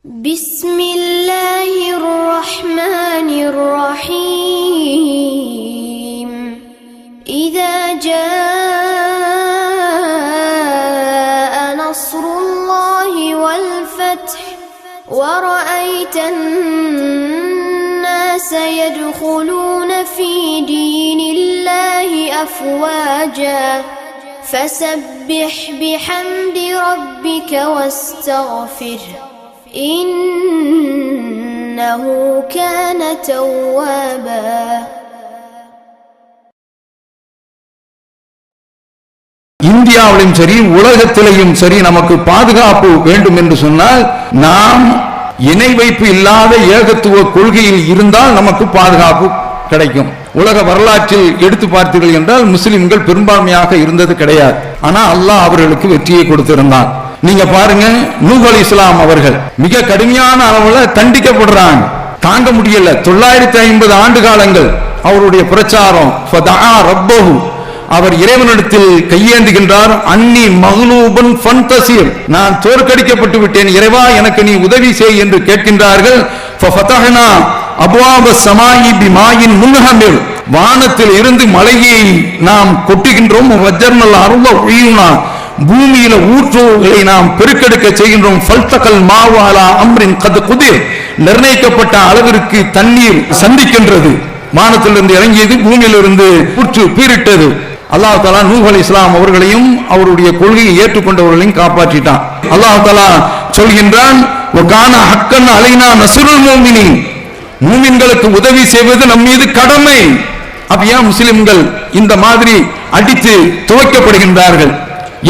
بسم الله الرحمن الرحيم إذا جاء نصر الله والفتح ورأيت الناس يدخلون في دين الله أفواجا فسبح بحمد ربك واستغفره إنه كان توابا. இந்தியாவிலும் சரி உலகத்திலேயும் சரி நமக்கு பாதுகாப்பு வேண்டும் என்று சொன்னால் நாம் இணை வைப்பு இல்லாத ஏகத்துவ கொள்கையில் இருந்தால் நமக்கு பாதுகாப்பு கிடைக்கும். உலக வரலாற்றில் எடுத்து பார்த்தீர்கள் என்றால் முஸ்லிம்கள் பெரும்பான்மையாக இருந்தது கிடையாது. ஆனா அல்லாஹ் அவர்களுக்கு வெற்றியை கொடுத்திருந்தான். நீங்க பாருங்க, நூஹ் அலைஹிஸ்ஸலாம் அவர்கள் மிக கடுமையான அளவுல தண்டிக்கப்படுறாங்க, தாங்க முடியல. 950 ஆண்டு காலங்கள் அவருடைய பிரச்சாரம். அவர் இறைவனிடத்தில் கையேந்துகின்றார். அன்னி மக்லூபன் ஃபன்தஸிர், நான் தோற்கடிக்கப்பட்டு விட்டேன், இறைவா எனக்கு நீ உதவி செய் என்று கேட்கின்றார்கள். ஃபஃபதஹ்னா அப்வாப ஸமாஇ பிமாயின் முன்ஹமிர், வானத்தில் இருந்து மழையை நாம் கொட்டுகின்றோம். வஜ்ஜர்னல் அர்த உய்யுனா, பூமியில ஊற்றுகளை நாம் பெருக்கெடுக்க செய்கின்றோம். ஃபல்தகல் மாவாலா அம்ரின் கத் குதிர், நிர்ணயிக்கப்பட்ட அளவிற்கு தண்ணீர் சந்திக்கின்றது. வானத்திலிருந்து இறங்கியது, பூமியிலிருந்து ஊற்று பீரிட்டது. அல்லாஹ் தஆலா நூஹ் அலைஹிஸ்ஸலாம் அவர்களையும் அவருடைய கொள்கையை ஏற்றுக்கொண்டவர்களையும் காப்பாற்றிட்டான். அல்லாஹ் தஆலா சொல்கின்றான், வகான ஹக்கன் அலைனா நஸ்ருல் முஃமினீன், மூமின்களுக்கு உதவி செய்வது நம் மீது கடமை. அப்படியே முஸ்லிம்கள் இந்த மாதிரி அடித்து துவைக்கப்படுகின்றார்கள்.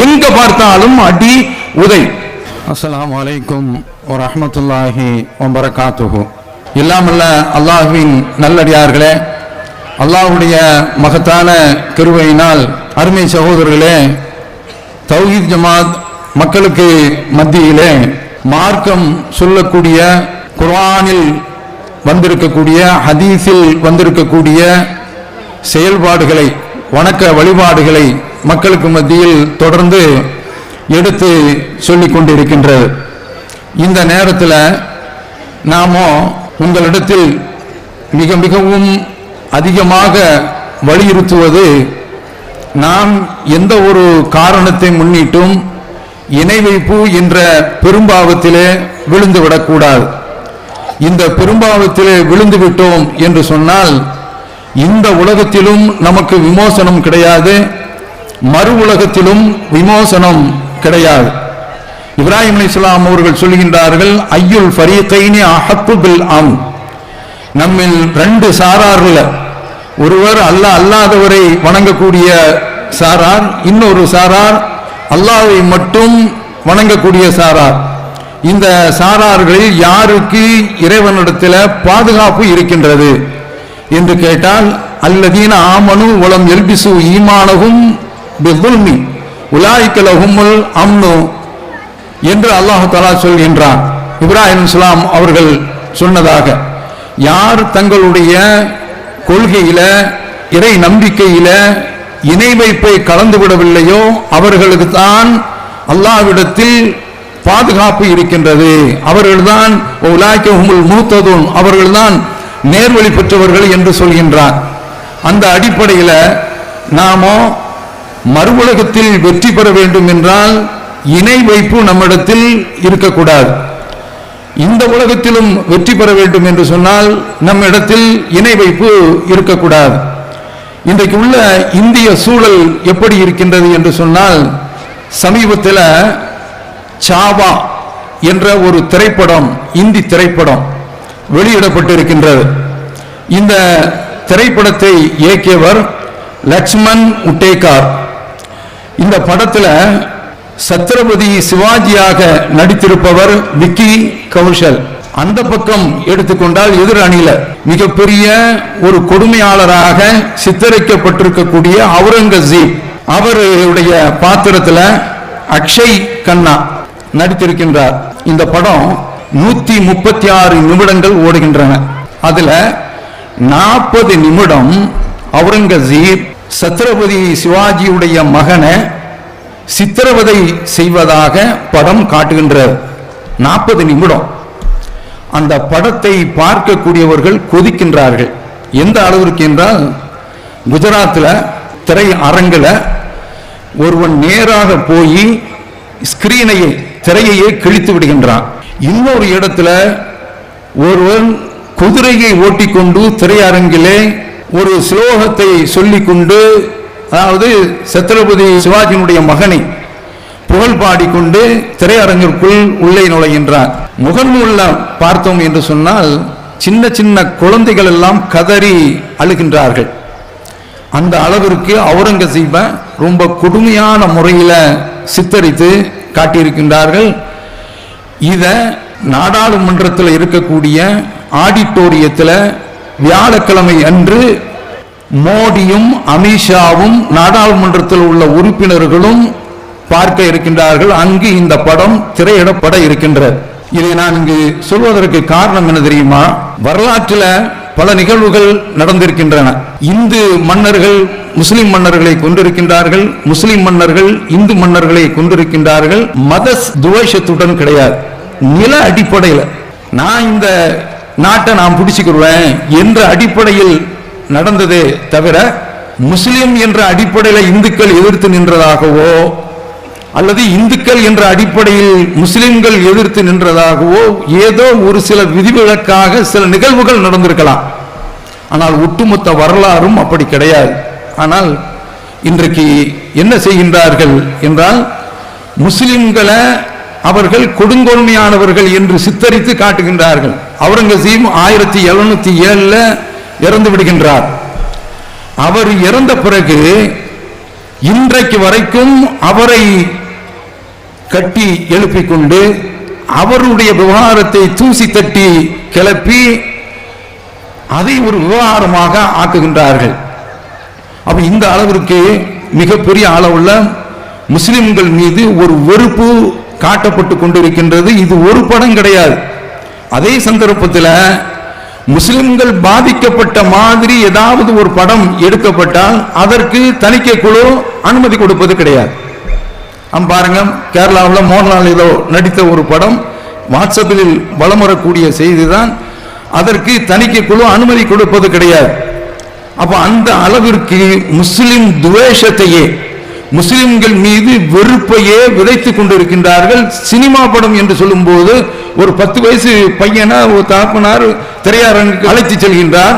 எங்க பார்த்தாலும் அடி உதை. அஸ்ஸலாமு அலைக்கும் வரஹ்மத்துல்லாஹி வபரகாத்துஹு. எல்லாமல்ல அல்லாஹ்வின் நல்லடியார்களே, அல்லாஹ்வுடைய மகத்தான கிருபையினால் அருமை சகோதரர்களே, தௌஹீத் ஜமாத் மக்களுக்கு மத்தியிலே மார்க்கம் சொல்லக்கூடிய, குர்ஆனில் வந்திருக்கக்கூடிய, ஹதீஸில் வந்திருக்கக்கூடிய செயல்பாடுகளை, வணக்க வழிபாடுகளை மக்களுக்கு மத்தியில் தொடர்ந்து எடுத்து சொல்லிக் கொண்டிருக்கின்றது. இந்த நேரத்தில் நாமோ உங்களிடத்தில் மிக மிகவும் அதிகமாக வலியுறுத்துவது, நாம் எந்த ஒரு காரணத்தை முன்னிட்டும் இணை வைப்பு என்ற பெரும்பாவத்திலே விழுந்துவிடக்கூடாது. இந்த பெரும்பாவத்திலே விழுந்து விட்டோம் என்று சொன்னால் இந்த உலகத்திலும் நமக்கு விமோசனம் கிடையாது, மறு உலகத்திலும் விமோசனம் கிடையாது. இப்ராஹிம் அலைஹிஸ்ஸலாம் அவர்கள் சொல்கின்றார்கள், ஐயுல் ஃபரீகைனி அஹப்பு பில் அம், நம்மில் 2 சாரார்கள், ஒருவர் அல்லாஹ் அல்லாதவரை வணங்கக்கூடிய சாரார், இன்னொரு சாரார் அல்லாஹ்வை மட்டும் வணங்கக்கூடிய சாரார். இந்த சாரார்களில் யாருக்கு இறைவனிடத்தில் பாதுகாப்பு இருக்கின்றது என்று கேட்டால், அல்லதீன ஆமனு வலம் எல்பிசு ஈமானஹும் பிதுல்மி உலாயிக லஹுமுல் அம்னு என்று அல்லாஹ் தஆலா சொல்கின்றான். இப்ராஹிம் அலைஹிஸ்ஸலாம் அவர்கள் சொன்னதாக, யார் தங்களுடைய கொள்கையில, இறை நம்பிக்கையில இணை வைப்பை கலந்து விடவில்லையோ அவர்களுக்கு தான் அல்லாஹ்விடத்தில் பாதுகாப்பு இருக்கின்றது. அவர்கள்தான் உலாயிக ஹுமுல் முஹ்ததூன், அவர்கள்தான் நேர்வழி பெற்றவர்கள் என்று சொல்கின்றார். அந்த அடிப்படையில் நாமோ மறு உலகத்தில் வெற்றி பெற வேண்டும் என்றால் இணை வைப்பு நம்மிடத்தில் இருக்கக்கூடாது. இந்த உலகத்திலும் வெற்றி பெற வேண்டும் என்று சொன்னால் நம்மிடத்தில் இணை வைப்பு இருக்கக்கூடாது. இன்றைக்கு உள்ள இந்திய சூழல் எப்படி இருக்கின்றது என்று சொன்னால், சமீபத்தில் சாவா என்ற ஒரு திரைப்படம், இந்தி திரைப்படம் வெளியிடப்பட்டிருக்கின்றது. இந்த திரைப்படத்தை இயக்கியவர் லட்சுமண் உட்டேகார். இந்த படத்தில் சத்ரபதி சிவாஜியாக நடித்திருப்பவர் விக்கி கௌஷல். அந்த பக்கம் எடுத்துக்கொண்டால் எதிர் அணியில மிகப்பெரிய ஒரு கொடுமையாளராக சித்தரிக்கப்பட்டிருக்கக்கூடிய அவுரங்கசீப், அவருடைய பாத்திரத்தில் அக்ஷய் கண்ணா நடித்திருக்கின்றார். இந்த படம் 136 நிமிடங்கள் ஓடுகின்றன. அதுல 40 நிமிடம் அவுரங்கசீப் சத்ரபதி சிவாஜியுடைய மகனை சித்திரவதை செய்வதாக படம் காட்டுகின்றது. 40 நிமிடம் அந்த படத்தை பார்க்கக்கூடியவர்கள் கொதிக்கின்றார்கள். எந்த அளவிற்கு என்றால், குஜராத்தில் திரை அரங்கில் ஒருவன் நேராக போய் ஸ்கிரீனையே திரையையே கிழித்து விடுகின்றான். இன்னொரு இடத்துல ஒருவன் குதிரையை ஓட்டிக்கொண்டு திரையரங்கிலே ஒரு ஸ்லோகத்தை சொல்லிக்கொண்டு, அதாவது சத்ரபதி சிவாஜியினுடைய மகனை புகழ் பாடிக்கொண்டு திரையரங்கிற்குள் உள்ளே நுழைகின்றார். முகநூல்ல பார்த்தோம் என்று சொன்னால் சின்ன சின்ன குழந்தைகள் எல்லாம் கதறி அழுகின்றார்கள். அந்த அளவிற்கு அவுரங்கசீபை ரொம்ப கொடுமையான முறையில் சித்தரித்து காட்டியிருக்கின்றார்கள். இத நாடாளுமன்றத்தில் இருக்கக்கூடிய ஆடிட்டோரியத்தில் வியாழக்கிழமை அன்று மோடியும் அமித்ஷாவும் நாடாளுமன்றத்தில் உள்ள உறுப்பினர்களும் பார்க்க இருக்கின்றார்கள். அங்கு இந்த படம் திரையிடப்பட இருக்கின்றது. இதை நான் இங்கு சொல்வதற்கு காரணம் என்ன தெரியுமா? வரலாற்றில் பல நிகழ்வுகள் நடந்திருக்கின்றன. இந்து மன்னர்கள் முஸ்லிம் மன்னர்களை கொண்டிருக்கின்றார்கள், முஸ்லிம் மன்னர்கள் இந்து மன்னர்களை கொண்டிருக்கின்றார்கள். மத துவேஷத்துடன் கிடையாது, நில அடிப்படையில் நான் இந்த நாட்டை நான் பிடிச்சுக்கிடுவேன் என்ற அடிப்படையில் நடந்ததே தவிர, முஸ்லிம் என்ற அடிப்படையில் இந்துக்கள் எதிர்த்து நின்றதாகவோ அல்லது இந்துக்கள் என்ற அடிப்படையில் முஸ்லிம்கள் எதிர்த்து நின்றதாகவோ ஏதோ ஒரு சில விதிவிலக்காக சில நிகழ்வுகள் நடந்திருக்கலாம். ஆனால் ஒட்டுமொத்த வரலாறும் அப்படி கிடையாது. ஆனால் இன்றைக்கு என்ன செய்கின்றார்கள் என்றால், முஸ்லிம்களை அவர்கள் கொடுங்கொன்மையானவர்கள் என்று சித்தரித்து காட்டுகின்றார்கள். அவுரங்கசீப் 1707 இறந்து விடுகின்றார். அவர் இறந்த பிறகு இன்றைக்கு வரைக்கும் அவரை கட்டி எழுப்பிக் கொண்டு அவருடைய விவகாரத்தை தூசி தட்டி கிளப்பி அதை ஒரு விவகாரமாக ஆக்குகின்றார்கள். அப்ப இந்த அளவிற்கு மிகப்பெரிய அளவுள்ள முஸ்லிம்கள் மீது ஒரு வெறுப்பு காட்டப்பட்டு கொண்டிருக்கின்றது. இது ஒரு படம் கிடையாது. அதே சந்தர்ப்பத்தில் முஸ்லிம்கள் பாதிக்கப்பட்ட மாதிரி ஏதாவது ஒரு படம் எடுக்கப்பட்டால் அதற்கு தணிக்கை குழு அனுமதி கொடுப்பது கிடையாது. பாருங்க, கேரளாவில் மோகன்லால் ஏதோ நடித்த ஒரு படம் வாட்ஸ்அப்பில் வலம் வரக்கூடிய செய்திதான். அதற்கு தணிக்கை குழு அனுமதி கொடுப்பது கிடையாது. அப்ப அந்த அளவிற்கு முஸ்லிம் துவேஷத்தையே, முஸ்லிம்கள் மீது வெறுப்பையே விதைத்துக் கொண்டிருக்கின்றார்கள். சினிமா படம் என்று சொல்லும் போது ஒரு 10 வயசு பையனை ஒரு தகப்பனார் திரையரங்குக்கு அழைத்து செல்கின்றார்.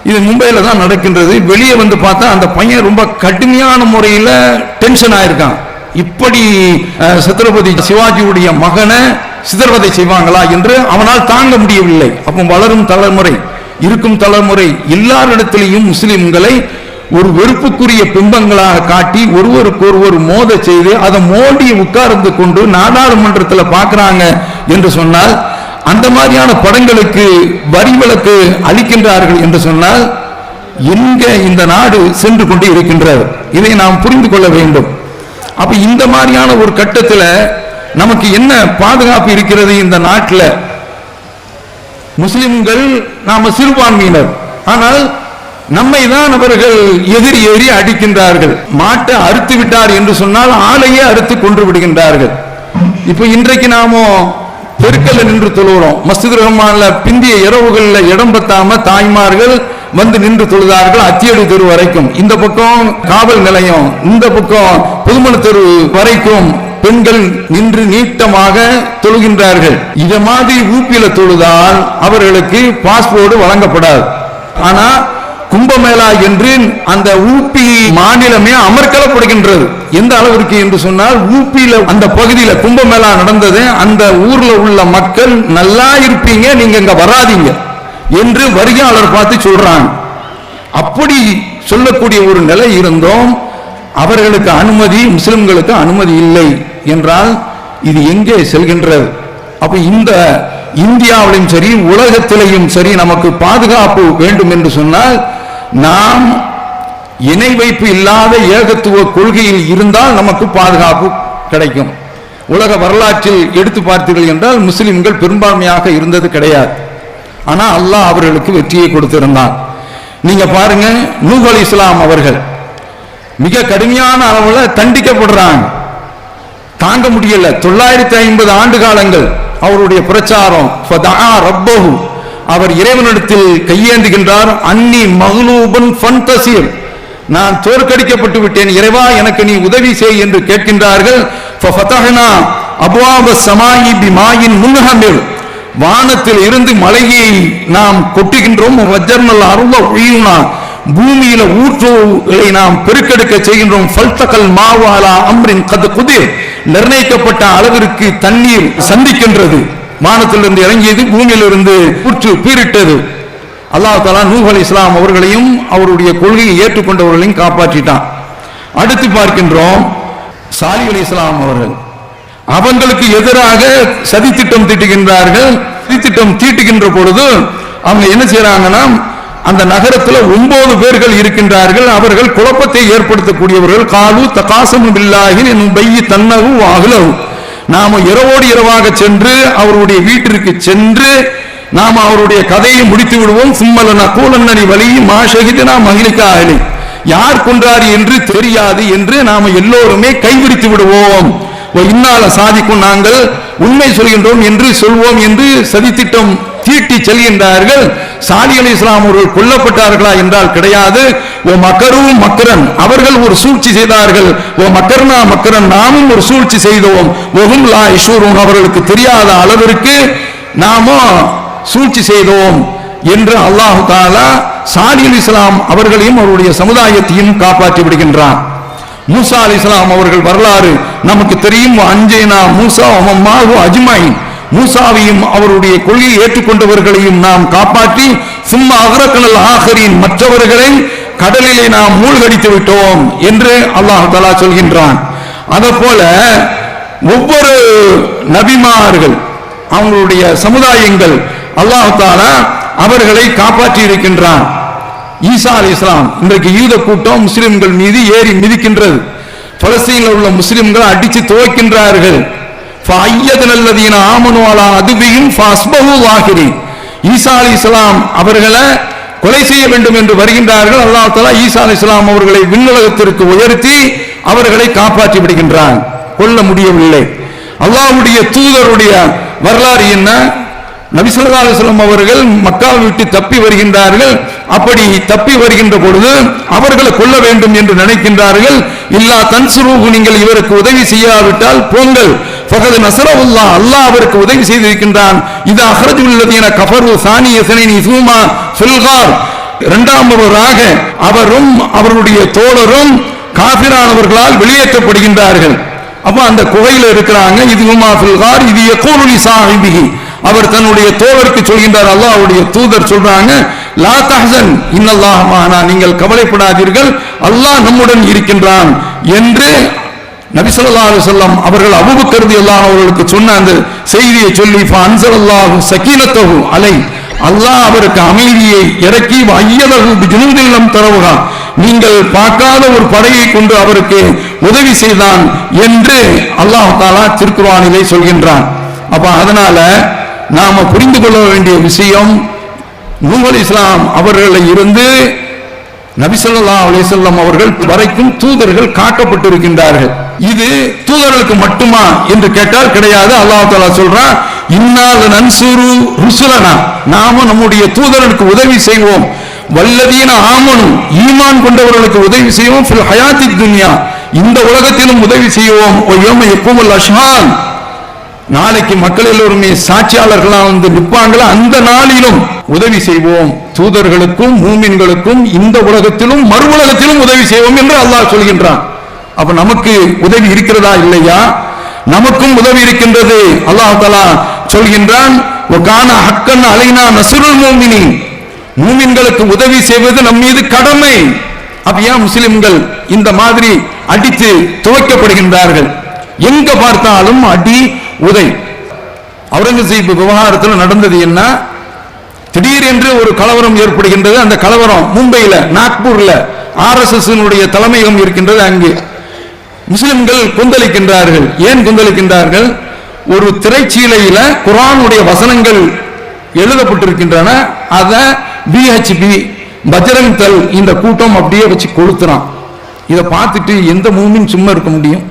இது மும்பையில தான் நடக்கின்றது. வெளியே வந்து பார்த்தா அந்த பையன் ரொம்ப கடுமையான முறையில் டென்ஷன் ஆயிருக்கான். இப்படி சத்ரபதி சிவாஜியுடைய மகனை சிதறவதை செய்வாங்களா என்று அவனால் தாங்க முடியவில்லை. அப்போ வளரும் தலைமுறை, இருக்கும் தலைமுறை எல்லாரிடத்திலையும் முஸ்லிம்களை ஒரு வெறுப்புக்குரிய பிம்பங்களாக காட்டி ஒருவருக்கு ஒருவர் மோத செய்து அதை மோடி உட்கார்ந்து கொண்டு நாடாளுமன்றத்தில் பார்க்கிறாங்க என்று சொன்னால், அந்த மாதிரியான படங்களுக்கு வரி விலக்கு அளிக்கின்றார்கள் என்று சொன்னால் எங்க இந்த நாடு சென்று கொண்டு இருக்கின்றது? இதை நாம் புரிந்து கொள்ள வேண்டும். அப்ப இந்த மாதிரியான ஒரு கட்டத்தில் நமக்கு என்ன பாதுகாப்பு இருக்கிறது? இந்த நாட்டில் முஸ்லிம்கள் நாம சிறுபான்மையினர், ஆனால் நம்மை தான் அவர்கள் எதிரி எதிரி அடிக்கின்றார்கள். மாட்டை அறுத்து விட்டார் என்று சொன்னால் ஆளையே அறுத்து கொன்று விடுகின்றார்கள். இப்ப இன்றைக்கு நாம பெருக்கல்ல நின்று தொழுகிறோம். மஸ்ஜித் ரஹ்மான்ல பிந்திய இரவுகளில் இடம் பத்தாம தாய்மார்கள் வந்து நின்று தொழுதார்கள் அத்தியடி தெரு வரைக்கும். இந்த பக்கம் காவல் நிலையம், இந்த பக்கம் புதுமண தெரு வரைக்கும் பெண்கள் நின்று நீட்டமாக தொழுகின்றார்கள். இத மாதிரி ஊப்பியில தொழுதால் அவர்களுக்கு பாஸ்போர்ட் வழங்கப்படாது. ஆனா கும்பமேளா என்று அந்த ஊப்பி மாநிலமே அமர்க்கலப்படுகின்றது. எந்த அளவிற்கு என்று சொன்னால், ஊப்பியில அந்த பகுதியில கும்பமேளா நடந்தது. அந்த ஊர்ல உள்ள மக்கள் நல்லா இருப்பீங்க, நீங்க இங்க வராதீங்க என்று வருகையாளர் பார்த்து சொல்றாங்க. அப்படி சொல்லக்கூடிய ஒரு நிலை இருந்தோம். அவர்களுக்கு அனுமதி, முஸ்லிம்களுக்கு அனுமதி இல்லை என்றால் இது எங்கே செல்கின்றது? அப்ப இந்த இந்தியாவிலும் சரி உலகத்திலையும் சரி நமக்கு பாதுகாப்பு வேண்டும் என்று சொன்னால், நாம் இணை வைப்பு இல்லாத ஏகத்துவ கொள்கையில் இருந்தால் நமக்கு பாதுகாப்பு கிடைக்கும். உலக வரலாற்றில் எடுத்து பார்த்தீர்கள் என்றால் முஸ்லிம்கள் பெரும்பான்மையாக இருந்தது கிடையாது. ஆனா அல்லாஹ் அவர்களுக்கு வெற்றியை கொடுத்திருந்தான். நீங்க பாருங்க, நூஹ் அலைஹிஸ்ஸலாம் அவர்கள் மிக கடுமையான அளவில் தண்டிக்கப்படுறாங்க. தாங்க முடியல. 950 ஆண்டு காலங்கள் அவருடைய பிரச்சாரம். அவர் இறைவனிடத்தில் கையேந்துகின்றார். அன்னி மக்லூபன் ஃபன்தஸிர், நான் தோற்கடிக்கப்பட்டு விட்டேன், இறைவா எனக்கு நீ உதவி செய் என்று கேட்கின்றார்கள். ஃபஃபதஹ்னா அப்வாப ஸமாஇ பிமாயின் முன்ஹமிர், வானத்தில் இருந்து மலையை நாம் கொட்டுகின்றோம். வஜ்ஜர்னல் அர்த உய்யுனா, பூமியில ஊற்றுகளை நாம் பெருக்கெடுக்க செய்கின்றோம். ஃபல்தகல் மாவு அலா அம்ரின் கத் குதிர், நிர்ணயிக்கப்பட்ட அளவிற்கு தண்ணீர் சந்திக்கின்றது. வானத்திலிருந்து இறங்கியது, பூமியிலிருந்து ஊற்று பீரிட்டது. அல்லாஹ் தஆலா நூஹ் அலைஹிஸ்ஸலாம் அவர்களையும் அவருடைய கொள்கையை ஏற்றுக்கொண்டவர்களையும் காப்பாற்றிட்டான். அடுத்து பார்க்கின்றோம் சாலிஹ் அலைஹிஸ்ஸலாம் அவர்கள், அவங்களுக்கு எதிராக சதித்திட்டம் தீட்டுகின்றார்கள். சதித்திட்டம் தீட்டுகின்ற பொழுது அவங்க என்ன செய்யறாங்கன்னா, அந்த நகரத்தில் 9 பேர்கள் இருக்கின்றார்கள். அவர்கள் குழப்பத்தை ஏற்படுத்தக்கூடியவர்கள். காலு தகாசமு பில்லாஹி நுபையி தன்னஹு வ அஹ்லஹு, நாம இரவோடு இரவாக சென்று அவருடைய வீட்டிற்கு சென்று நாம் அவருடைய கதையை முடித்து விடுவோம். சும்மலன கூலன்னி வலி மா ஷஹிதுனா மஹ்லிகா அஹ்லி, யார் கொன்றார் என்று தெரியாது என்று நாம எல்லோருமே கைவிரித்து விடுவோம். இன்னால சாதிக்கும், நாங்கள் உண்மை சொல்கின்றோம் என்று சொல்வோம் என்று சதித்திட்டம் தீட்டி செல்கின்றார்கள். சாலிஹ் அலைஹிஸ்ஸலாம் அவர்கள் கொல்லப்பட்டார்களா என்றால் கிடையாது. ஓ மக்கரு மக்கரன், அவர்கள் ஒரு சூழ்ச்சி செய்தார்கள். ஓ மக்கர்னா மக்கரன், நாமும் ஒரு சூழ்ச்சி செய்தோம். ஒஹும் லா யஷூரூன், அவர்களுக்கு தெரியாத அளவிற்கு நாம சூழ்ச்சி செய்தோம் என்று அல்லாஹ் தஆலா சாலிஹ் அலைஹிஸ்ஸலாம் அவர்களையும் அவருடைய சமுதாயத்தையும் காப்பாற்றி விடுகின்றான். மூசா அலைஹிஸ்ஸலாம் அவர்கள் வரலாறு நமக்கு தெரியும். அஞ்சேனா மூசா வம்மாஹு அஜ்மைன், மூசாவையும் அவருடைய கொள்கையை ஏற்றுக்கொண்டவர்களையும் நாம் காப்பாற்றி சும்மா அக்ரகனல் ஆகரின், மற்றவர்களை கடலிலே நாம் மூழ்கடித்து விட்டோம் என்று அல்லாஹ் தஆலா சொல்கின்றான். அதேபோல ஒவ்வொரு நபிமார்கள் அவங்களுடைய சமுதாயங்கள் அல்லாஹ் தஆலா அவர்களை காப்பாற்றி இருக்கின்றான். ஈசா அலைஹிஸ்ஸலாம், இன்றைக்கு யூத கூட்டம் முஸ்லிம்கள் மீது ஏறி மிதிக்கின்றது. பலஸ்தீனில் உள்ள முஸ்லிம்கள் அடித்து துவைக்கின்றார்கள். ஃபஅய்யதனல்லதீன ஆமனு அலா அதுபிஹிம் ஃபஅஸ்பஹு ஸாகிரின், ஈசா அலைஹிஸ்ஸலாம் அவர்களை கொலை செய்ய வேண்டும் என்று வருகின்றார்கள். அல்லாஹ் தஆலா ஈசா அலைஹிஸ்ஸலாம் அவர்களை விண்ணுலகத்திற்கு உயர்த்தி அவர்களை காப்பாற்றி விடுகின்றான். கொல்ல முடியவில்லை. அல்லாஹ்வுடைய தூதருடைய வரலாறு என்ன? நபி ஸல்லல்லாஹு அலைஹி வஸல்லம் அவர்கள் மக்காவை விட்டு தப்பி வருகின்றார்கள். அப்படி தப்பி வருகின்ற பொழுது அவர்களை கொல்ல வேண்டும் என்று நினைக்கின்றார்கள். இல்லா தன்சுருஹு, நீங்கள் இவருக்கு உதவி செய்யாவிட்டால் போங்கள். ஃபகத் நஸரல்லாஹ், அல்லாஹ் அவருக்கு உதவி செய்திருக்கின்றான். இது அஹ்ரஜுல்லதீன கஃபரு சானிய ஸனைனி ஸூமா ஃபில் கார், இரண்டாமவராக அவரும் அவருடைய தோழரும் காஃபிரானவர்களால் வெளியேற்றப்படுகின்றார்கள். அப்ப அந்த குகையில இருக்கிறாங்க. இது ஹுமா ஃபில் கார் இது யகூலு லி ஸாஹிபிஹி, அவர் தன்னுடைய தோழருக்கு சொல்கின்றார். அல்லாஹ்வுடைய தூதர் சொல்றாங்க, லா தஹ்சன் இன்னல்லாஹ் மஅனா, நீங்கள் கவலைப்படாதீர்கள், அல்லாஹ் நம்முடன் இருக்கின்றான் என்று நபி ஸல்லல்லாஹு அலைஹி வஸல்லம் அவர்கள் அபூபக்கர் ரலியல்லாஹு அன்ஹு அவர்களுக்கு சொன்ன அந்த செய்தியை சொல்லி ஃபஅன்ஸலல்லாஹு ஸகீனத்தஹு அலை, அல்லாஹ் அவருக்கு அமைதியை இறக்கி வஅய்யதஹு பிஜுனூதின் லம் தரவுஹா, நீங்கள் பார்க்காத ஒரு படையை கொண்டு அவருக்கு உதவி செய்தான் என்று அல்லாஹ் தஆலா திருக்குர்ஆனிலே சொல்கின்றான். அப்ப அதனால நாம புரிந்து கொள்ள வேண்டிய விஷயம், நூஹ் அலைஹிஸ்ஸலாம் அவர்களை இருந்து நபி ஸல்லல்லாஹு அலைஹி வஸல்லம் அவர்கள் வரைக்கும் தூதர்கள் காட்டப்பட்டிருக்கின்றார்கள். இது தூதர்களுக்கு மட்டுமா என்று கேட்டால் கிடையாது. அல்லாஹ் தஆலா சொல்றான், இன்னால நன்சுரு ருசுலனா, நாம நம்முடைய தூதர்களுக்கு உதவி செய்வோம். வல்லதீன ஆமனு, ஈமான் கொண்டவர்களுக்கு உதவி செய்வோம். ஃபில் ஹயாத்தித் துன்யா, இந்த உலகத்திலும் உதவி செய்வோம். வ யௌம யகூமுல் அஷ்ஹாத், நாளைக்கு மக்கள் எல்லோருமே சாட்சியாளர்களாக வந்து நிற்பாங்களா, அந்த நாளிலும் உதவி செய்வோம். தூதர்களுக்கும் மூமின்களுக்கும் இந்த உலகத்திலும் மறு உலகத்திலும் உதவி செய்வோம் என்று அல்லாஹ் சொல்கின்றான். அப்ப நமக்கு உதவி இருக்கிறதா இல்லையா? நமக்கும் உதவி இருக்கின்றது. அல்லாஹ் தஆலா சொல்கின்றான், வகான ஹக்கன் அலைனா நஸ்ருல் முஃமினீன், மூமின்களுக்கு உதவி செய்வது நம் மீது கடமை. அப்ப ஏன் முஸ்லிம்கள் இந்த மாதிரி அடித்து துவைக்கப்படுகின்றார்கள்? எங்க பார்த்தாலும் அடி உதை. அவுரங்கசீப் விவகாரத்தில் நடந்தது என்ன? திடீரென்று ஒரு கலவரம் ஏற்படுகின்றது. அந்த கலவரம் மும்பையில, நாக்பூர்ல RSS தலைமையகம் இருக்கின்றது. அங்கு முஸ்லிம்கள் கொந்தளிக்கின்றார்கள். ஏன் கொந்தளிக்கின்றார்கள்? ஒரு திரைச்சீலையில குர்ஆனுடைய வசனங்கள் எழுதப்பட்டிருக்கின்றன. அத BHP பஜ்ரங் தள் இந்த கூட்டம் அப்படியே வச்சு கொளுத்துறான். இதை பார்த்துட்டு எந்த மூமின் சும்மா இருக்க முடியும்?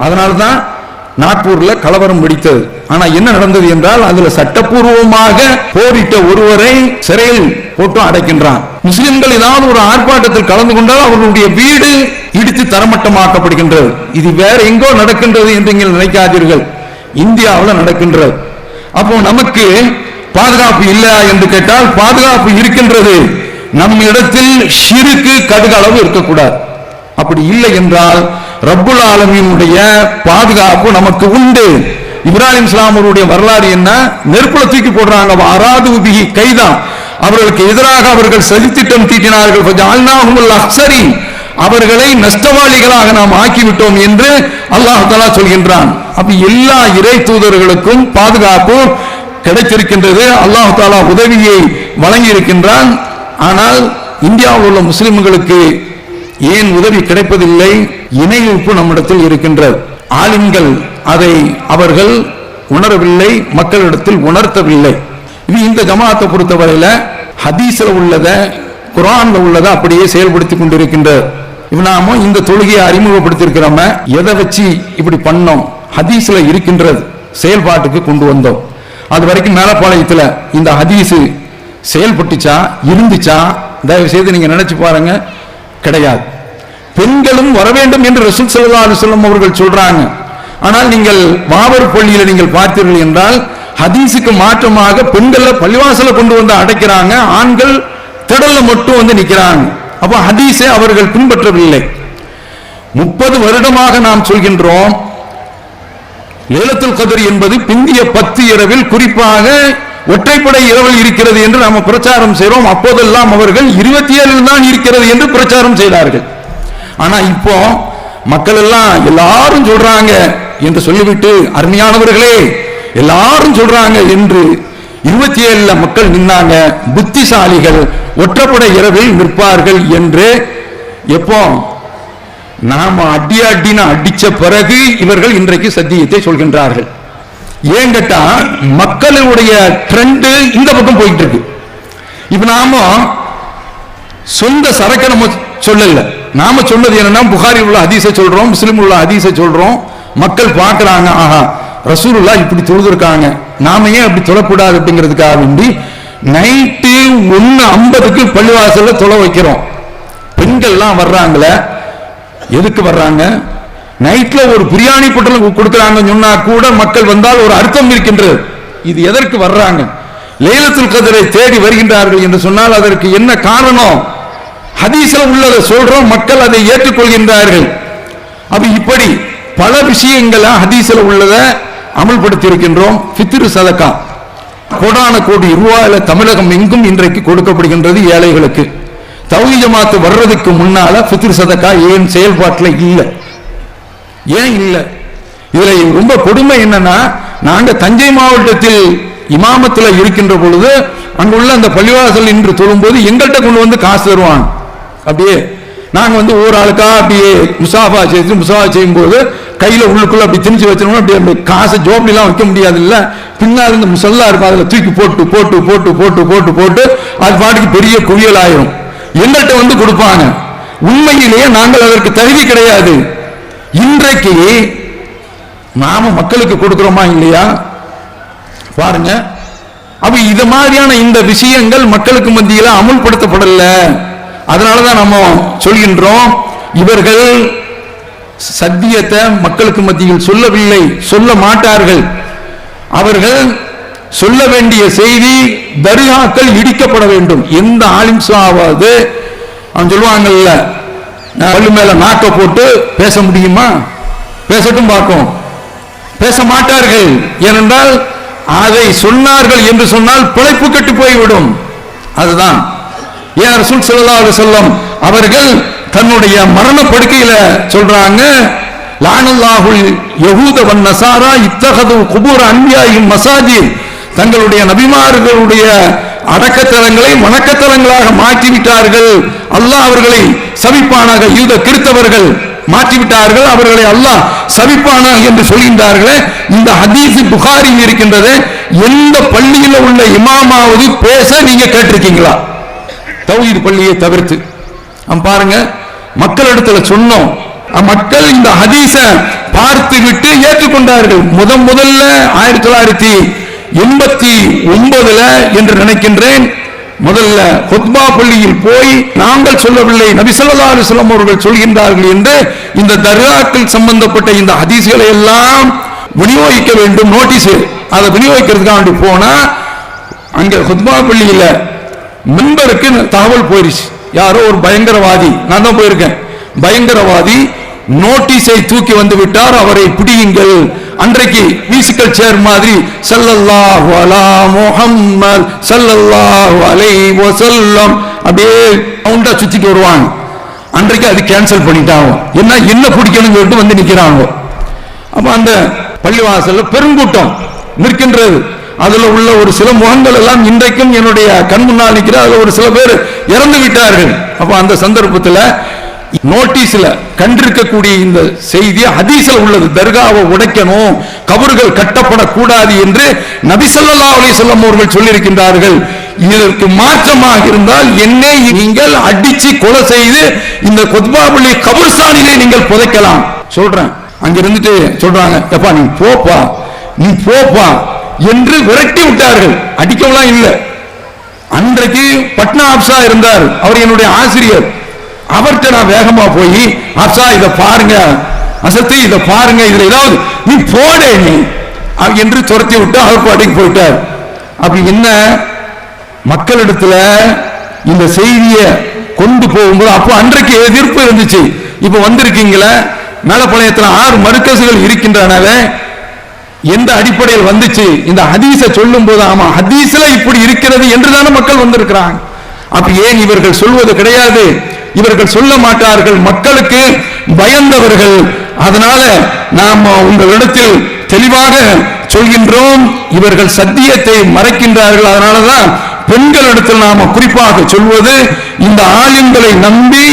அதனால்தான் நாக்பூர்ல கலவரம் வெடித்தது. ஆனா என்ன நடந்தது என்றால் அதுல சட்டப்பூர்வமாக போரிட்ட ஒருவரை சிறையில் போட்டு அடைக்கின்றான். முஸ்லிம்கள் ஏதாவது ஒரு ஆர்ப்பாட்டத்தில் கலந்து கொண்டால் அவர்களுடைய வீடு இடித்து தரமட்டமாக்கப்படுகின்றது. இது வேற எங்கோ நடக்கின்றது என்று நீங்கள் நினைக்காதீர்கள், இந்தியாவில் நடக்கின்றது. அப்போ நமக்கு பாதுகாப்பு இல்லையா என்று கேட்டால் பாதுகாப்பு இருக்கின்றது. நம் இடத்தில் ஷிருக்கு கடுகளவு இருக்கக்கூடாது. அப்படி இல்லை என்றால் ரப்புல் ஆலமீனுடைய பாதுகாப்பு நமக்கு உண்டு. இப்ராஹிம் இஸ்லாமருடைய வரலாறு என்ன? நெருப்புல தூக்கி போடுறாங்க. அராது பிஹி கைதா, அவர்களுக்கு எதிராக அவர்கள் சதித்திட்டம் தீட்டினார்கள். அவர்களை நஷ்டவாளிகளாக நாம் ஆக்கிவிட்டோம் என்று அல்லாஹ் தஆலா சொல்கின்றான். அப்ப எல்லா இறை தூதர்களுக்கும் பாதுகாப்பு கிடைத்திருக்கின்றது. அல்லாஹ் தஆலா உதவியை வழங்கி இருக்கின்றான். ஆனால் இந்தியாவில் உள்ள முஸ்லிம்களுக்கு ஏன் உதவி கிடைப்பதில்லை? இணைப்பு நம்மிடத்தில் இருக்கின்றது. ஆலிம்கள் அதை அவர்கள் உணரவில்லை, மக்களிடத்தில் உணர்த்தவில்லை. இது இந்த ஜமாத்தை பொறுத்தவரையில ஹதீஸ்ல உள்ளத குர்ஆன்ல உள்ளத அப்படியே செயல்படுத்தி கொண்டிருக்கின்றது. நாம இந்த தொழுகையை அறிமுகப்படுத்தி இருக்கிறோம். எதை வச்சு இப்படி பண்ணோம்? ஹதீஸ்ல இருக்கின்றது, செயல்பாட்டுக்கு கொண்டு வந்தோம். அது வரைக்கும் மேலப்பாளையத்துல இந்த ஹதீஸ் செயல்பட்டுச்சா, இருந்துச்சா? தயவு செய்து நீங்க நினைச்சு பாருங்க, கிடையாது. பெண்களும் வர வேண்டும் என்று ரசூல் ஸல்லல்லாஹு அலைஹி வஸல்லம் அவர்கள் சொல்றாங்க. ஆனால் நீங்கள் மாபர் பள்ளியில நீங்கள் பார்த்தீர்கள் என்றால் ஹதீஸுக்கு மாற்றமாக பெண்களை பள்ளிவாசல கொண்டு வந்து அடைக்கிறாங்க, ஆண்கள் திடல்ல மட்டும் வந்து நிற்கிறாங்க. அப்ப ஹதீஸை அவர்கள் பின்பற்றவில்லை. 30 வருடமாக நாம் சொல்கின்றோம் லைலத்துல் கத்ர் என்பது பிந்திய 10 இரவில் குறிப்பாக ஒற்றைப்படை இரவில் இருக்கிறது என்று நாம் பிரச்சாரம் செய்கிறோம். அப்போதெல்லாம் அவர்கள் 27 தான் இருக்கிறது என்று பிரச்சாரம் செய்தார்கள். ஆனா இப்போ மக்கள் எல்லாம் எல்லாரும் சொல்றாங்க என்று சொல்லிவிட்டு, அருமையானவர்களே எல்லாரும் சொல்றாங்க என்று 27 மக்கள் நின்னாங்க. புத்திசாலிகள் ஒற்றைப்படை இரவில் நிற்பார்கள் என்று எப்போ நாம அடின்னு அடிச்ச பிறகு இவர்கள் இன்றைக்கு சத்தியத்தை சொல்கின்றார்கள். ஏன் கேட்டா மக்களுடைய ட்ரெண்ட் இந்த பக்கம் போயிட்டு இருக்கு. இப்ப நாம சொந்த சரக்கு நம்ம சொல்லல, நாம சொன்னது என்னன்னா புகாரி உள்ள ஹதீஸை சொல்றோம், முஸ்லிம் உள்ள ஹதீஸை சொல்றோம். மக்கள் பார்க்கறாங்க, ஆஹா ரசூலுல்லாஹ் இப்படி தொழுதுருக்காங்க, நாம ஏன் அப்படி தொழக்கூடாது அப்படிங்கிறதுக்காக வேண்டி நைட்டு 1:50க்கு பள்ளிவாசல்ல தொலை வைக்கிறோம். பெண்கள்லாம் வர்றாங்களே, எதுக்கு வர்றாங்க? நைட்ல ஒரு பிரியாணி பொட்டலம் கொடுக்கறாங்கன்னு சொன்னா கூட மக்கள் வந்தால் ஒரு அர்த்தம் இருக்கின்றது. இது எதற்கு வர்றாங்க? லைலத்துல் கத்ரை தேடி வருகின்றார்கள் என்று சொன்னால் அதற்கு என்ன காரணம்? ஹதீஸ்ல உள்ளதை சொல்றோம், மக்கள் அதை ஏற்றுக்கொள்கின்றார்கள். அப்ப இப்படி பல விஷயங்களை ஹதீஸ்ல உள்ளதை அமல்படுத்தி இருக்கின்றோம். ஃபித்ர் சதகா கோடான கோடி ரூபாயில தமிழகம் எங்கும் இன்றைக்கு கொடுக்கப்படுகின்றது ஏழைகளுக்கு. தௌஹீத் ஜமாத் வர்றதுக்கு முன்னால ஃபித்ர் சதகா ஏன் செயல்பாட்டில் இல்லை? ஏன் இல்லை? இதுல ரொம்ப கொடுமை என்னன்னா, நாங்க தஞ்சை மாவட்டத்தில் இமாமத்துல இருக்கின்ற பொழுது அங்குள்ள அந்த பள்ளிவாசல் இன்று தொழும்போது எங்கள்கிட்ட கொண்டு வந்து காசு தருவாங்க. அப்படியே நாங்க வந்து ஒவ்வொரு ஆளுக்கா அப்படியே முசாஃபா செய்யும் போது கையில உள்ளுக்குள்ள அப்படி திணிச்சு வச்சிருக்கோம். அப்படி காசை ஜோப்லாம் வைக்க முடியாது இல்ல, பின்னால் இந்த முசல்லா இருக்கும், அதுல தூக்கி போட்டு போட்டு போட்டு போட்டு போட்டு போட்டு அது பாட்டுக்கு பெரிய குவியல் ஆயிரும். எங்கள்கிட்ட வந்து கொடுப்பாங்க. உண்மையிலேயே நாங்கள் அதற்கு தகுதி கிடையாது. இன்றைக்கு நாம மக்களுக்கு கொடுக்கிறோமா இல்லையா பாருங்க. அப்ப இது மாதிரியான இந்த விஷயங்கள் மக்களுக்கு மத்தியில அமுல்படுத்தப்படல. அதனாலதான் நம்ம சொல்கின்றோம், இவர்கள் சத்தியத்தை மக்களுக்கு மத்தியில் சொல்லவில்லை, சொல்ல மாட்டார்கள். அவர்கள் சொல்ல வேண்டிய செய்தி தர்காக்கள் இடிக்கப்பட வேண்டும். எந்த ஆலிம்சாவது அவன் சொல்லுவாங்கல்ல, பல்லு மேல நாக்க போட்டு பேச முடியுமா? பேசட்டும் பார்க்கும். பேச மாட்டார்கள். ஏனென்றால் அதை சொன்னார்கள் என்று சொன்னால் பிழைப்பு கட்டு போய்விடும். அதுதான் ஏன் ரசூல் ஸல்லல்லாஹு அலைஹி வஸல்லம் அவர்கள் தன்னுடைய மரண படுக்கையில சொல்றாங்க, லானல்லாஹுல் யஹூத வன் நஸாரா இத்தகது குபூர் அன்பியாஹிம் மசாஜித், தங்களுடைய நபிமார்களுடைய அடக்கத்தலங்களை வணக்கத்தலங்களாக மாற்றிவிட்டார்கள். அல்லாஹ் அவர்களை சபிப்பானாக. யூத கிறிஸ்தவர்கள் மாற்றிவிட்டார்கள், அவர்களை அல்லாஹ் சபிப்பானாக என்று சொல்கின்றார்களே. இந்த ஹதீஸ் புகாரில் இருக்கின்றது. எந்த பள்ளியில் உள்ள இமாமாவது பேச நீங்க கேட்டிருக்கீங்களா? தௌஹீத் பள்ளியை தவிர்த்து. பாருங்க, மக்களிடத்துல சொன்னோம், மக்கள் இந்த ஹதீஸ பார்த்து விட்டு ஏற்றுக்கொண்டார்கள். முதல்ல 1989 என்று நினைக்கின்றேன், முதல்ல குத்பா பள்ளியில் போய் நாங்கள் சொல்லவில்லை, நபி ஸல்லல்லாஹு அலைஹி வஸல்லம் அவர்கள் சொல்கின்றார்கள் என்று இந்த தர்காக்கள் சம்பந்தப்பட்ட இந்த ஹதீஸ்களை எல்லாம் விநியோகிக்க வேண்டும், நோட்டீஸ் அதை விநியோகிக்கிறதுக்காக போனா அங்க குத்பா பள்ளியில மிம்பருக்கு தகவல் போயிருச்சு, யாரோ ஒரு பயங்கரவாதி, நான் தான் போயிருக்கேன், பயங்கரவாதி நோட்டீஸை தூக்கி வந்து விட்டார், அவரை பிடியுங்கள். அன்றைக்கு மியூசிக்கல் சேர் மாதிரி ஸல்லல்லாஹு அலா முஹம்மத் ஸல்லல்லாஹு அலைஹி வஸல்லம் அப்படியே ரவுண்டா சுத்திட்டு வருவாங்க. அன்றைக்கு அது கேன்சல் பண்ணிட்டாங்க, என்ன பிடிக்கணும்னு சொல்லிட்டு வந்து நிக்கிறாங்க. அப்ப அந்த பள்ளிவாசல்ல பெருங்கூட்டம் நிற்கின்றது. அதுல உள்ள ஒரு சில முகங்கள் எல்லாம் இன்றைக்கும் என்னுடைய கண் முன்னால் நிற்கிற, அதுல ஒரு சில பேர் இறந்து விட்டார்கள். அப்ப அந்த சந்தர்ப்பத்தில் நோட்டீஸ்ல கண்டிருக்கக்கூடிய இந்த செய்தி ஹதீஸ்ல உள்ளது, தர்காவை உடைக்கணும், கபர்கள் கட்டப்படக்கூடாது என்று நபி ஸல்லல்லாஹு அலைஹி வஸல்லம் அவர்கள் சொல்லியிருக்கின்றார்கள். இதற்கு மாற்றமாக இருந்தால் என்னை நீங்கள் அடிச்சு கொலை செய்து இந்த குத்பா பள்ளி கபர்ஸ்தானிலே நீங்கள் புதைக்கலாம் சொல்றேன். அங்க இருந்துட்டு சொல்றாங்க, எப்பா நீ போப்பா என்று விரட்டி விட்டார்கள், அடிக்கலாம் இல்லை. அன்றைக்கு பட்னா ஆப்சா இருந்தார், அவர் என்னுடைய ஆசிரியர். அவர்கிட்ட நான் வேகமா போய், ஆப்சா இதை பாருங்க, அசத்து இதை பாருங்க, இதுல ஏதாவது நீ போடே நீ என்று துரத்தி விட்டு அவர் பாட்டுக்கு போயிட்டார். அப்படி என்ன மக்களிடத்துல இந்த செய்தியை கொண்டு போகும்போது அப்போ அன்றைக்கு எதிர்ப்பு இருந்துச்சு. இப்ப வந்திருக்கீங்களே, மேலப்பாளையத்தில் 6 மர்கஸ்கள் இருக்கின்றன, எந்த அடிப்படையில் வந்துச்சு? இந்த ஹதீஸை சொல்லும் போது ஆமா ஹதீஸ்ல இப்படி இருக்கிறது என்றுதான மக்கள் வந்திருக்கிறாங்க. அப்ப ஏன் இவர்கள் சொல்வது கிடையாது? இவர்கள் சொல்ல மாட்டார்கள், மக்களுக்கு பயந்தவர்கள். அதனால நாம் உங்களிடத்தில் தெளிவாக சொல்கின்றோம், இவர்கள் சத்தியத்தை மறைக்கின்றார்கள். அதனாலதான் பெண்களிடத்தில் நாம குறிப்பாக சொல்வது, இந்த ஆலிம்களை நம்பி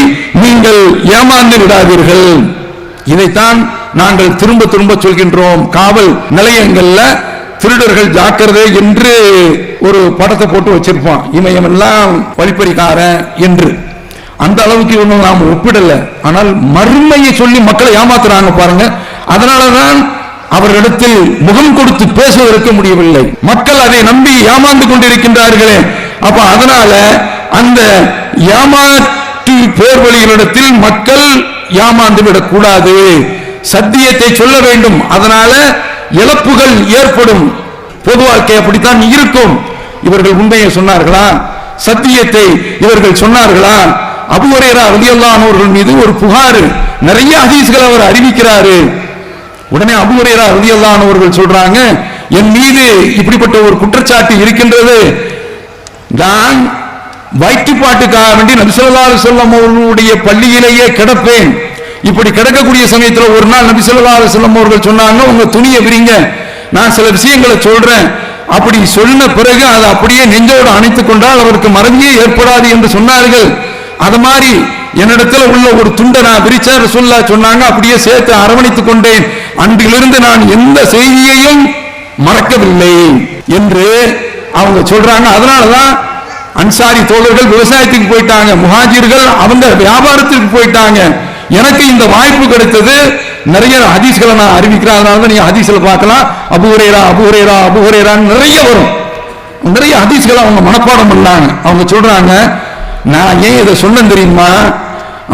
நீங்கள் ஏமாந்து விடாதீர்கள். இதைத்தான் நாங்கள் திரும்ப திரும்ப சொல்கின்றோம். காவல் நிலையங்கள்ல திருடர்கள் ஜாக்கிரதை என்று ஒரு படத்தை போட்டு வச்சிருப்பான், இமயமெல்லாம் வழிப்பறிக்காரன் என்று. அந்த அளவுக்கு இவங்க நாம் ஒப்பிடல. ஆனால் மர்மையை சொல்லி மக்களை ஏமாத்துறாங்க பாருங்க. அதனாலதான் அவர்களிடத்தில் முகம் கொடுத்து பேசுவதற்கு முடியவில்லை. மக்கள் அதை நம்பி ஏமாந்து கொண்டிருக்கின்றார்களே. அப்ப அதனால அந்த ஏமாற்று பேர்வழிகளிடத்தில் மக்கள் ஏமாந்து விடக்கூடாது, சத்தியத்தை சொல்ல வேண்டும். அதனால இழப்புகள் ஏற்படும். பொது வாழ்க்கை அப்படித்தான் இருக்கும். இவர்கள் உண்மையை சொன்னார்களா? சத்தியத்தை இவர்கள் சொன்னார்களா? அபூ ஹுரைரா ரலியல்லாஹு அன்ஹு அவர்கள் மீது ஒரு புகார், நிறைய ஹதீஸ்கள் அவர் அறிவிக்கிறாரு. உடனே அபூ ஹுரைரா ரலியல்லாஹு அன்ஹு அவர்கள் சொல்றாங்க, என் மீது இப்படிப்பட்ட ஒரு குற்றச்சாட்டு இருக்கின்றது, நான் வயிற்றுப்பாட்டுக்காக வேண்டி நபி ஸல்லல்லாஹு அலைஹி வஸல்லம் அவர்களுடைய பள்ளியிலேயே கிடப்பேன். இப்படி கிடக்கக்கூடிய சமயத்தில் ஒரு நாள் நபி ஸல்லல்லாஹு அலைஹி வஸல்லம் அவர்கள் சொன்னாங்க, உங்க துணியை விரிங்க, நான் சில விஷயங்களை சொல்றேன். அப்படி சொன்ன பிறகு அதை அப்படியே நெஞ்சோடு அணைத்துக் கொண்டால் அவருக்கு மறதியே ஏற்படாது என்று சொன்னார்கள். அது மாதிரி என்னிடத்துல உள்ள ஒரு துண்டை நான் விரிச்சா ரசூலுல்லாஹ் சொன்னாங்க, அப்படியே சேர்த்து அரவணைத்துக் கொண்டேன். அன்றிலிருந்து நான் எந்த செய்தியையும் மறக்கவில்லை என்று அவங்க சொல்றாங்க. அதனாலதான் அன்சாரி தோழர்கள் விவசாயத்துக்கு போயிட்டாங்க, முஹாஜிர்கள் அவங்க வியாபாரத்திற்கு போயிட்டாங்க. எனக்கு இந்த வாய்ப்பு கிடைத்தது. நிறைய ஹதீஸ்களை நான் அறிவிக்கிறேன். அதனால நீங்க ஹதீஸ்ல பார்க்கலாம், அபூ ஹுரைரா நிறைய வரும். நிறைய ஹதீஸ்களை அவங்க மனப்பாடம் பண்ணாங்க. அவங்க சொல்றாங்க, நான் ஏன் இதை சொன்னேன் தெரியுமா?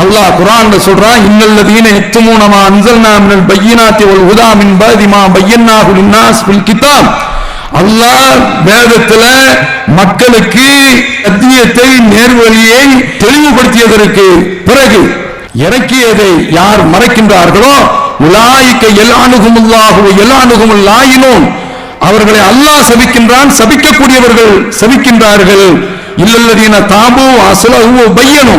அல்லாஹ் குர்ஆன்ல சொல்றான், இன்னல்லதீன யக்துமூன மா அன்ஸல்னா மினல் பய்யினாத்தி வல் ஹுதா மின் பஅதி மா பய்யன்னாஹு லின்னாஸ் ஃபில் கிதாப். அல்லாஹ் வேதத்துல மக்களுக்கு சத்தியத்தை நேர்வழியை தெளிவுபடுத்தியதற்கு பிறகு இறக்கியதை யார் மறைக்கின்றார்களோ உலாயிக யல்அனுஹுமுல்லாஹு வ யல்அனுஹுமுல் லாயினூன், அவர்களை அல்லாஹ் சபிக்கின்றான், சபிக்கக்கூடியவர்கள் சபிக்கின்றார்கள். இல்லல்லதீன தாபு அஸ்லஹு பய்யனு,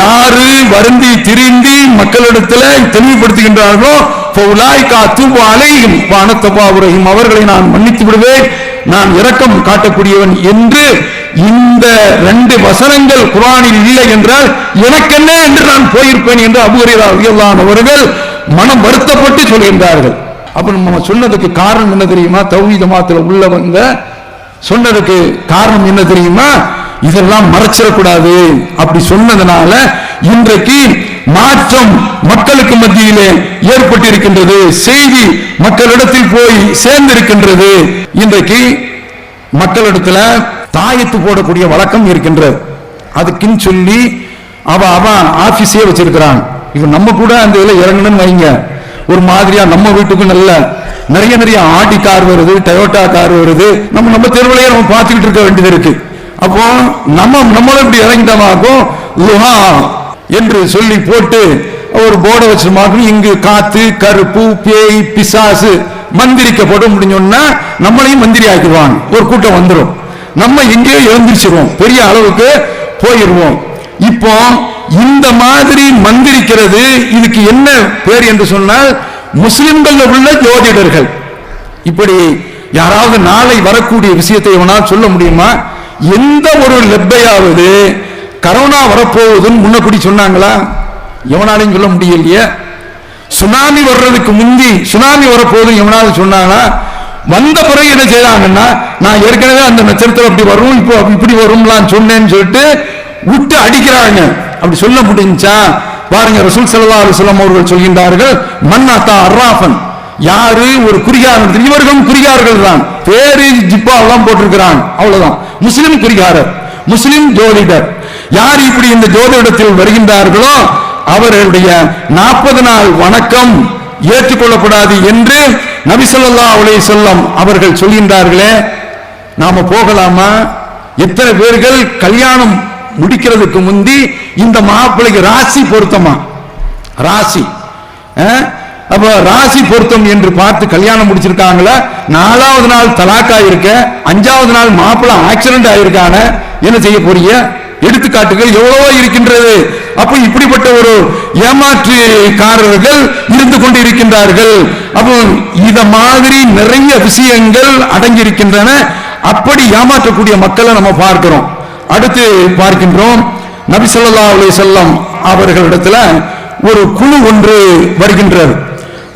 யாரு வருந்தி திருந்தி மக்களிடத்தில் தெளிவுபடுத்துகின்றார்களோ ஃபௌலாயிக அத்தூபு அலைஹிம் வ அன தவ்வாபுர் ரஹீம், அவர்களை நான் மன்னித்து விடுவேன், நான் இரக்கம் காட்டக்கூடியவன் என்று. இந்த 2 வசனங்கள் குர்ஆனில் இல்லை என்றால் எனக்கென்ன என்று நான் போயிருப்பேன் என்று அபூ ஹுரைரா ரலியல்லாஹு அன்ஹு அவர்கள் மனம் வருத்தப்பட்டு சொல்கின்றார்கள். அப்ப நம்ம சொன்னதுக்கு காரணம் என்ன தெரியுமா? தௌஹீத் ஜமாத்துல உள்ளவங்க சொன்னதுக்கு காரணம் என்ன தெரியுமா? இதெல்லாம் மறைச்சிடக்கூடாது. அப்படி சொன்னதுனால இன்றைக்கு மாற்றம் மக்களுக்கு மத்தியிலே ஏற்பட்டிருக்கின்றது. செய்தி மக்களிடத்தில் போய் சேர்ந்திருக்கின்றது. இன்றைக்கு மக்களிடத்துல தாயத்து போடக்கூடிய வழக்கம் இருக்கின்றது. அதுக்குன்னு சொல்லி அவன் ஆபீஸே வச்சிருக்கிறான். இப்ப நம்ம கூட அந்த இதுல இறங்கணும்னு வைங்க, ஒரு மாதிரியா நம்ம வீட்டுக்கு நல்ல நிறைய ஆடி கார் வருது, டொயோட்டா கார் வருது, நம்ம தெருவிலேயே நம்ம பார்த்துக்கிட்டு இருக்க வேண்டியது இருக்கு. அப்போ நம்மளும் இப்படி இறங்கிட்டமாக்கும் லுஹா என்று சொல்லி போட்டு ஒரு போர்டை வச்சிருமாக்கும், இங்கு காத்து கருப்பு பேய் பிசாசு மந்திரிக்கப்படும் முடிஞ்சோம்னா நம்மளையும் மந்திரி ஆக்கிடுவாங்க. ஒரு கூட்டம் வந்துடும், நம்ம எங்கேயோ எழுந்திரிச்சிருவோம், பெரிய அளவுக்கு போயிடுவோம். இப்போ இந்த மாதிரி மந்திரிக்கிறது, இதுக்கு என்ன பேர் என்று சொன்னால் முஸ்லிம்கள் உள்ள ஜோதிடர்கள். இப்படி யாராவது நாளை வரக்கூடிய விஷயத்தை எவனால் சொல்ல முடியுமா? எந்த ஒரு லெப்பையாவது கரோனா வரப்போவதுன்னு முன்னக்கூடி சொன்னாங்களா? எவனாலையும் சொல்ல முடியலையே. சுனாமி வர்றதுக்கு முந்தி சுனாமி வரப்போகுது எவனாவது சொன்னாங்களா? வந்த பிறகு என்ன செய்யறாங்கன்னா, நான் ஏற்கனவே அந்த நட்சத்திரம் அப்படி வரும், இப்போ இப்படி வரும்லாம் சொன்னேன்னு சொல்லிட்டு விட்டு அடிக்கிறாங்க. அப்படி சொல்ல முடிஞ்சா பாருங்க, ரசூல் ஸல்லல்லாஹு அலைஹி வஸல்லம் அவர்கள் சொல்கின்றார்கள், மன் அத்தா அர்ராஃபன், யாரு ஒரு குறிகாரன், இவர்களும் குறிகாரர்கள் தான், பேரு ஜிப்பா எல்லாம் போட்டிருக்கிறான், அவ்வளவுதான். முஸ்லிம் குறிகாரர், முஸ்லிம் ஜோதிடர். யார் இப்படி இந்த ஜோதிடத்தில் வருகின்றார்களோ அவர்களுடைய 40 நாள் வணக்கம் ஏற்றுக்கொள்ளப்படாது என்று நபி ஸல்லல்லாஹு அலைஹி வஸல்லம் அவர்கள் சொல்கின்றார்களே, நாம போகலாமா? எத்தனை பேர்கள் கல்யாணம் முடிக்கிறதுக்கு முந்தி இந்த மாப்பிள்ளைக்கு ராசி பொருத்தமா, ராசி அப்ப ராசி பொருத்தம் என்று பார்த்து கல்யாணம் முடிச்சிருக்காங்களா? 4வது நாள் தலாக்கா இருக்க, 5வது நாள் மாப்பிள்ளை ஆக்சிடென்ட் ஆயிருக்கான, என்ன செய்ய போறீங்க? எடுத்துக்காட்டுகள் எவ்வளவோ இருக்கின்றது. அப்ப இப்படிப்பட்ட ஒரு ஏமாற்றுக்காரர்கள் இருந்து கொண்டு இருக்கின்றார்கள். அப்போ இத மாதிரி நிறைய விஷயங்கள் அடங்கி இருக்கின்றன. அப்படி ஏமாற்றக்கூடிய மக்களை நம்ம பார்க்கிறோம். அடுத்து பார்க்கின்றோம், நபி ஸல்லல்லாஹு அலைஹி வஸல்லம் அவர்களிடத்துல ஒரு குழு ஒன்று வருகின்றது.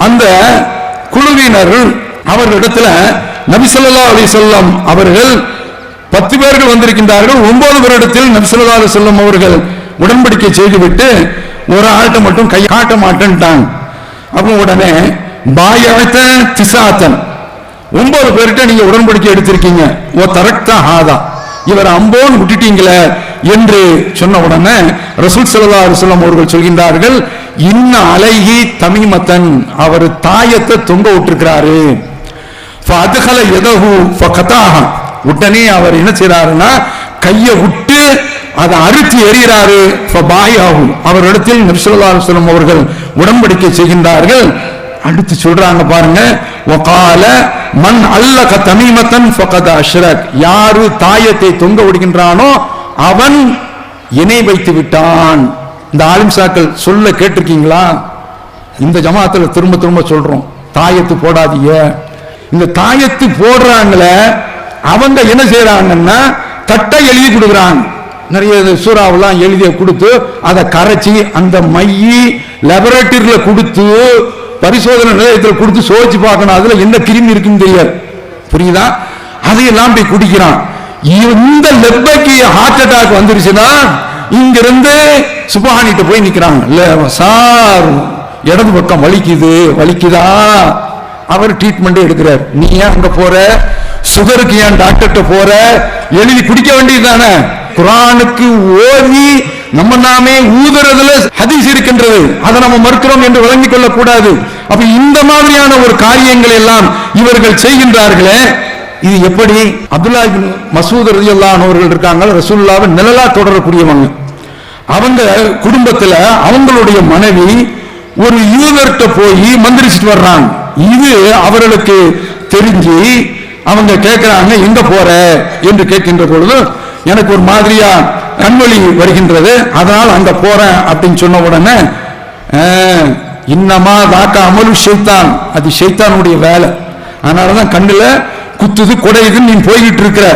அந்த குழுவினர் அவர்களிடத்துல நபி ஸல்லல்லாஹு அலைஹி வஸல்லம் அவர்கள் 10 பேர்கள் வந்திருக்கின்றார்கள். 9 பேரிடத்தில் நபி ஸல்லல்லாஹு அலைஹி வஸல்லம் அவர்கள் உடன்படிக்கை செய்துவிட்டு ஒரு ஆள்கிட்ட மட்டும் கை காட்ட மாட்டேன்ட்டாங்க. அப்போ உடனே பாயத்த திசாத்தன், 9 பேர்கிட்ட நீங்க உடன்படிக்கை எடுத்திருக்கீங்க, ஓ தரக்தா ஹாதா, இவர் அம்போன்னு விட்டுட்டீங்களே என்று சொன்ன உடனே ரசூல் ஸல்லல்லாஹு அலைஹி வஸல்லம் அவர்கள் சொல்கின்றார்கள், இன்ன அலைஹி தமீமத்தன், அவர் தாயத்தை தொங்க விட்டுருக்கிறாரு. ஃபஅத்கல யதஹு ஃபகதாஹ, உடனே அவர் என்ன செய்றாருன்னா கையை விட்டு அதை அறுத்து எறிகிறாரு. ஃபபாயஹு, அவரிடத்தில் நபி ஸல்லல்லாஹு அலைஹி வஸல்லம் அவர்கள் உடன்படிக்கை செய்கின்றார்கள். அடுத்து சொல்றாங்க பாருங்க, வகால மன் அல்லக தமீமத்தன் ஃபகத் அஷ்ரக், யாரு தாயத்தை தொங்க விடுகின்றானோ அவன் இணை வைத்து விட்டான். இந்த ஆலிம்சாக்கள் சொல்ல கேட்டிருக்கீங்களா? இந்த ஜமாத்துல திரும்ப திரும்ப சொல்றோம், தாயத்து போடாதீங்க. இந்த தாயத்து போடுறாங்களே அவங்க என்ன செய்யறாங்கன்னா தட்டை எழுதி கொடுக்குறாங்க. நிறைய சூறாவெல்லாம் எழுதி கொடுத்து அதை கரைச்சி அந்த மையி லெபரட்டரியில கொடுத்து பரிசோதனை நிலையத்தில் கொடுத்து சோதிச்சு பார்க்கணும், அதுல என்ன கிருமி இருக்குன்னு தெரியாது. புரியுதா? அதையெல்லாம் போய் குடிக்கிறான். இந்த லெப்பைக்கு ஹார்ட் அட்டாக் வந்துருச்சுன்னா இங்கிருந்து சுபஹானிட்ட போய் நிக்கிறாங்க. சார் இடது பக்கம் வலிக்குதா? அவர் ட்ரீட்மெண்ட் எடுக்கிறார். நீ ஏன் அங்க போற? சுகருக்கு ஏன் டாக்டர்கிட்ட போற? எழுதி குடிக்க வேண்டியதுதானே. குர்ஆனுக்கு ஓதி நம்ம நாமே ஊதுறதுல ஹதீஸ் இருக்கின்றது, அதை நம்ம மறுக்கிறோம் என்று வழங்கிக் கொள்ள கூடாது. அப்ப இந்த மாதிரியான ஒரு காரியங்கள் எல்லாம் இவர்கள் செய்கின்றார்களே, இது எப்படி? அப்துல்லா இப்னு மஸ்ஊத் ரலியல்லாஹு அன்ஹு அவர்கள் இருக்காங்க, ரசூலுல்லாஹ்வை நிழலா தொடரக்கூடியவங்க. அவங்க குடும்பத்துல அவங்களுடைய மனைவி ஒரு யூதர்கிட்ட போய் மந்திரிச்சிட்டு வர்றாங்க. இது அவர்களுக்கு தெரிஞ்சு அவங்க கேட்கிறாங்க, எங்க போற என்று கேட்கின்ற பொழுது எனக்கு ஒரு மாதிரியா கண்வழி வருகின்றது, அதனால் அங்க போறேன் அப்படின்னு சொன்ன உடனே இன்னமா தாக்கா அமலு ஷைத்தான், அது ஷைத்தானுடைய வேலை, அதனாலதான் கண்ணுல குத்துது குடையுதுன்னு நீ போய்கிட்டு இருக்கிற.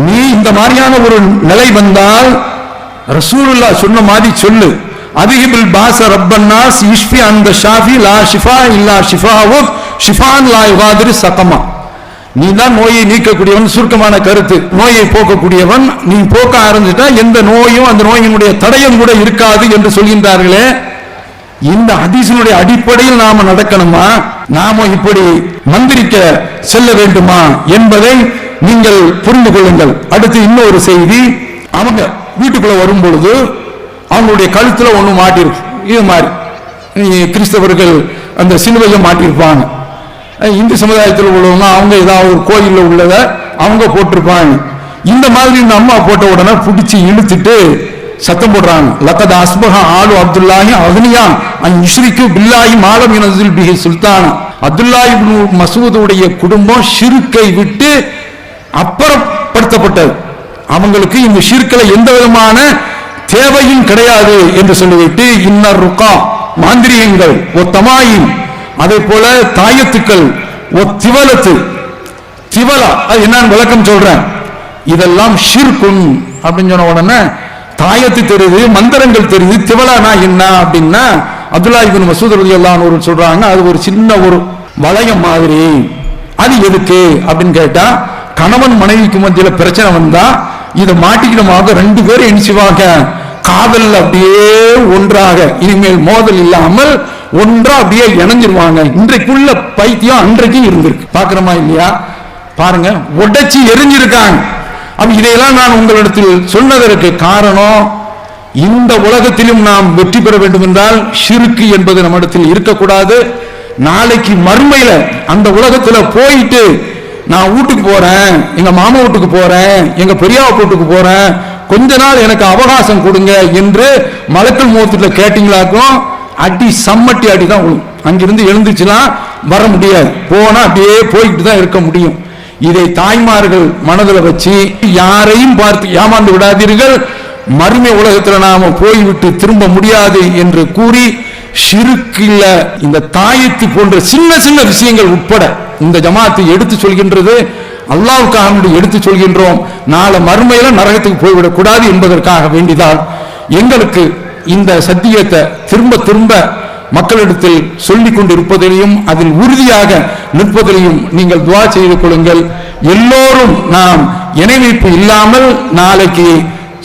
நீ இந்த மாதிரியான ஒரு நிலை வந்தால் ரசூலுல்லாஹ் சொன்ன மாதிரி சொல்லு, அதிகிபில் பாஸ ரப்பன்னாஸ் இஷ்ஃபி அந்த ஷாஃபி லா ஷிஃபா இல்லா ஷிஃபாவு ஷிஃபான் லா யுகாதிரு சகமா. நீ தான் நோயை நீக்கக்கூடியவன். சுருக்கமான கருத்து, நோயை போக்கக்கூடியவன். நீ போக்க ஆரம்பிச்சுட்டா எந்த நோயும் அந்த நோயினுடைய தடயம் கூட இருக்காது என்று சொல்கின்றார்களே, இந்த ஹதீஸினுடைய அடிப்படையில் நாம நடக்கணுமா, நாம இப்படி மந்திரிக்க செல்ல வேண்டுமா என்பதை நீங்கள் புரிந்து கொள்ளுங்கள். அடுத்து இன்னொரு செய்தி, அவங்க வீட்டுக்குள்ள வரும் பொழுது அவங்களுடைய கழுத்துல ஒண்ணு மாட்டிருக்கு. இது மாதிரி கிறிஸ்தவர்கள் அந்த சிலுவையை மாட்டிருப்பாங்க. இந்து சமுதாயத்தில் உள்ளவங்க அவங்க ஏதாவது ஒரு கோயிலில் உள்ளத அவங்க போட்டிருப்பாங்க. இந்த மாதிரி இந்த அம்மா போட்ட உடனே பிடிச்சி இழுத்துட்டு சத்தம் போடுறாங்க, லக்கத் அஸ்பஹ ஆலு அப்துல்லாஹி அக்னியா அன் யுஷ்ரிகு பில்லாஹி மாலம் யுனஸில் பிஹி சுல்தானா. அப்துல்லாஹ் இப்னு மஸ்ஊதுடைய குடும்பம் ஷிர்க்கை விட்டு அப்புறப்படுத்தப்பட்டது. அவங்களுக்கு இந்த ஷிர்க்ல எந்த விதமான தேவையும் கிடையாது என்று சொல்லிவிட்டு, இன்னர் ருகா மாந்திரியங்கள், ஒ தமாயின், அதே போல தாயத்துக்கள், ஒ திவலத்து, திவலா அது என்னன்னு விளக்கம் சொல்றேன், இதெல்லாம் ஷிர்குன் அப்படின்னு சொன்ன உடனே தாயத்து தெரியுது, மந்திரங்கள் தெரியுது, திவலானா என்ன அப்படின்னா அப்துல்லாஹ் இப்னு மஸ்ஊத் ரலியல்லாஹு அன்ஹு சொல்றாங்க, அது ஒரு சின்ன ஒரு வளையம் மாதிரி. அது எதுக்கு அப்படின்னு கேட்டா, கணவன் மனைவிக்கு மத்தியில பிரச்சனை வந்தா இதை மாட்டிக்கிடமாக ரெண்டு பேரும் எணிச்சுவாங்க, காதல் அப்படியே ஒன்றாக இனிமேல் மோதல் இல்லாமல் ஒன்றா அப்படியே இணைஞ்சிருவாங்க. இன்றைக்குள்ள பைத்தியம் அன்றைக்கு இருந்திருக்கு, பாக்குறோமா இல்லையா? பாருங்க, உடைச்சி எரிஞ்சிருக்காங்க. அப்ப இதையெல்லாம் நான் உங்களிடத்தில் சொன்னதற்கு காரணம், இந்த உலகத்திலும் நாம் வெற்றி பெற வேண்டும் என்றால் ஷிர்க் என்பது நம்மிடத்தில் இருக்கக்கூடாது. நாளைக்கு மறுமையில அந்த உலகத்துல போயிட்டு நான் வீட்டுக்கு போறேன், எங்க மாமா வீட்டுக்கு போறேன், எங்க பெரியாவ வீட்டுக்கு போறேன், கொஞ்ச நாள் எனக்கு அவகாசம் கொடுங்க என்று மலக்குள் மௌத்துல கேட்டீங்களாக்கும் அடி சம்மட்டி அடி தான் விழும். அங்கிருந்து எழுந்துச்சுலாம் வர முடியாது, போனா அப்படியே போய்கிட்டு தான் இருக்க முடியும். இதை தாய்மார்கள் மனதில் வச்சு யாரையும் பார்த்து ஏமாந்து விடாதீர்கள். மறுமை உலகத்துல நாம போய்விட்டு திரும்ப முடியாது என்று கூறி, ஷிர்கில் இந்த தாயத்து போன்ற சின்ன சின்ன விஷயங்கள் உட்பட இந்த ஜமாத்து எடுத்து சொல்கின்றது, அல்லாஹ்வுக்காக எடுத்து சொல்கின்றோம். நாளை மறுமையில நரகத்துக்கு போய்விடக் கூடாது என்பதற்காக வேண்டிதான் எங்களுக்கு இந்த சத்தியத்தை திரும்ப திரும்ப மக்களிடத்தில் சொல்லிக் கொண்டிருப்பதிலையும் அதில் உறுதியாக நிற்பதிலையும் நீங்கள் துஆ செய்து கொள்ளுங்கள். எல்லோரும் நாம் இணை வைப்பு இல்லாமல் நாளைக்கு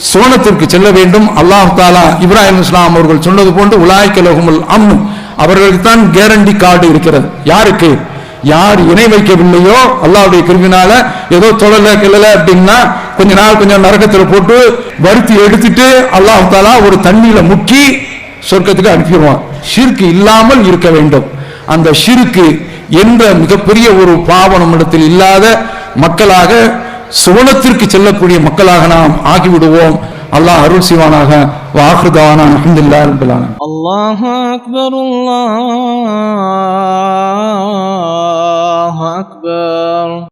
சோனத்திற்கு செல்ல வேண்டும். அல்லாஹ் தஆலா இப்ராஹிம் இஸ்லாம் அவர்கள் சொன்னது போன்று உலாயிக லஹுமுல் அம்ன், அவர்களுக்கு தான் கேரண்டி கார்டு இருக்கிறது. யாருக்கு? யார் இணை வைக்கவில்லையோ அல்லாஹ்வுடைய கிருபையினால ஏதோ தொழல கிளல அப்படின்னா கொஞ்ச நாள் கொஞ்சம் நரகத்தில் போட்டு வருத்தி எடுத்துட்டு அல்லாஹ் தஆலா ஒரு தண்ணியில முக்கி சொர்க்கத்துக்கு அனுப்பிடுவான். ஷிர்க் இல்லாமல் இருக்க வேண்டும். அந்த ஷிர்க் என்ற மிகப்பெரிய ஒரு பாவம் இடத்தில் இல்லாத மக்களாக சுவனத்திற்கு செல்லக்கூடிய மக்களாக நாம் ஆகிவிடுவோம். அல்லாஹ் அருள் செய்வானாக. வாஹிரு தஅவானா அல்ஹம்துலில்லாஹி ரப்பில் ஆலமீன். அல்லாஹு அக்பர், அல்லாஹு அக்பர்.